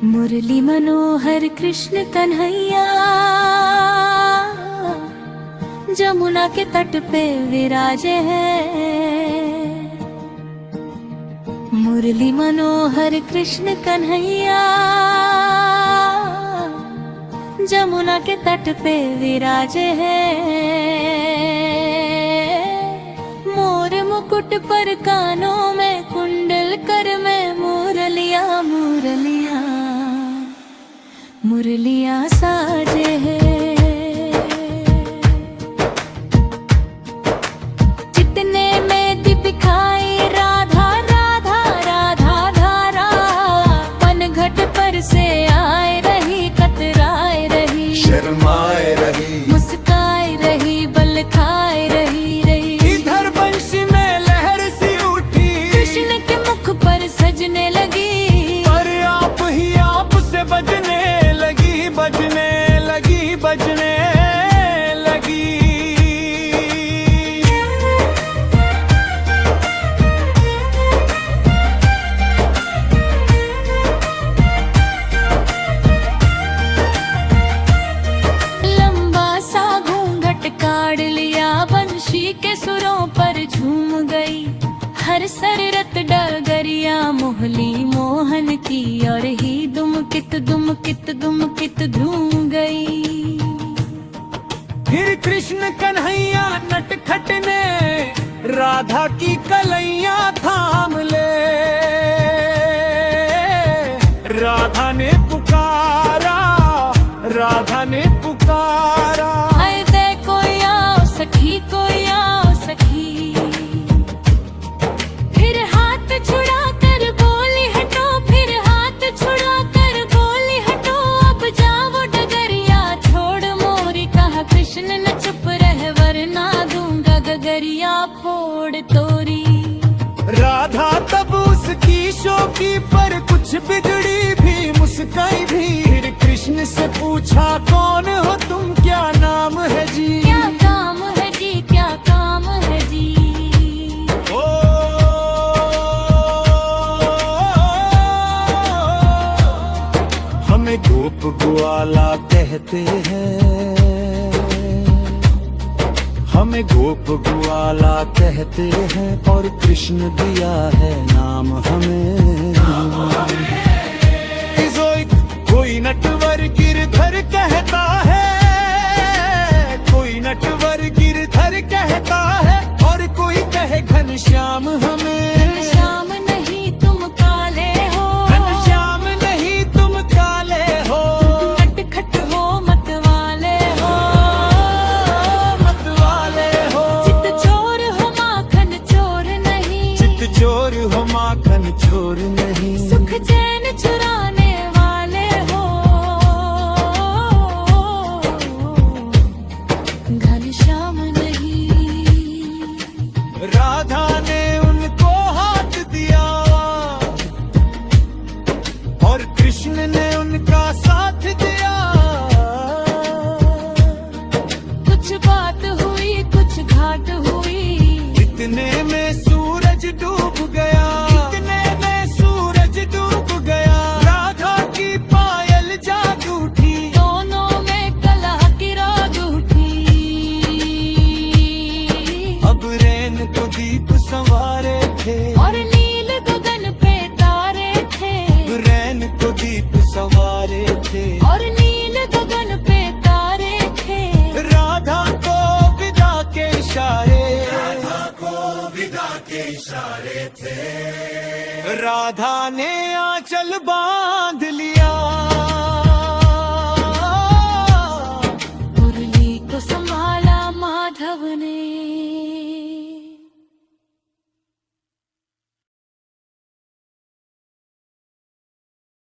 मुरली मनोहर कृष्ण कन्हैया जमुना के तट पे विराजे हैं। मुरली मनोहर कृष्ण कन्हैया जमुना के तट पे विराजे हैं। मोर मुकुट पर कानों में कुंडल कर में मुरलिया मुरलिया मुरलिया साजे हैं। जितने में दिखाई राधा राधा राधा धारा, पनघट पर से आए रही कतराए रही, शर्माए रही, मुस्काए रही, बल खाए रही रही। इधर बंशी में लहर सी उठी, कृष्ण के मुख पर सजने लगी, पर आप ही आप से बजने लगी, बजने लगी, बजने लगी। लंबा सा घूंघट काढ़ लिया, बंशी के सुरों पर झूम गई। हर सररत डगरिया मोहली मोहन की, और ही दुमकित दुमकित दुमकित धूम गई। फिर कृष्ण कन्हैया नटखट ने राधा की कलैया थाम ले। राधा ने पुकारा, राधा ने पुकारा, हाय दे कोई आओ सखी, कोई आओ सखी। फिर हाथ छुड़ा कर बोली हटो, फिर हाथ छुड़ा कर बोली हटो। अब जाओ डगरिया छोड़ मोरी, कहा कृष्ण न चुप रह वरना दूंगा गगरिया फोड़ तोरी। राधा तब उसकी शोकी पर कुछ बिगड़ी भी, मुस्काई भी। फिर कृष्ण से पूछा कौन हो तुम, क्या नाम है जी, क्या काम है जी, क्या काम है जी। ओ हमें गोप ग्वाला कहते हैं, हमें गोप ग्वाला कहते हैं, और कृष्ण दिया है नाम हमें। कोई नटवर गिरधर कहता है, कोई नटवर गिरधर कहता है, और कोई कहे घनश्याम हमें। श्याम नहीं तुम काले हो, घनश्याम नहीं तुम काले हो, नटखट हो मतवाले हो, मतवाले हो। चित चोर हो माखन चोर नहीं, चित चोर हो माखन चोर नहीं, सुख चैन चुराने वाले हो। घनश्याम नहीं। राधा ने उनको हाथ दिया, और कृष्ण ने उनका साथ दिया। कुछ बात हुई, कुछ घाट हुई, इतने में सूरज डूब गया, इतने में सूरज डूब गया। राधा की पायल जाग उठी, दोनों में कलह की राग उठी। अब रैन को दीप संवारे थे, और नील गगन पे तारे थे, रैन को दीप संवारे थे, और नील गगन पे तारे थे। राधा को विदा के इशारे, राधा को विदा के इशारे थे। राधा ने आंचल बांध लिया,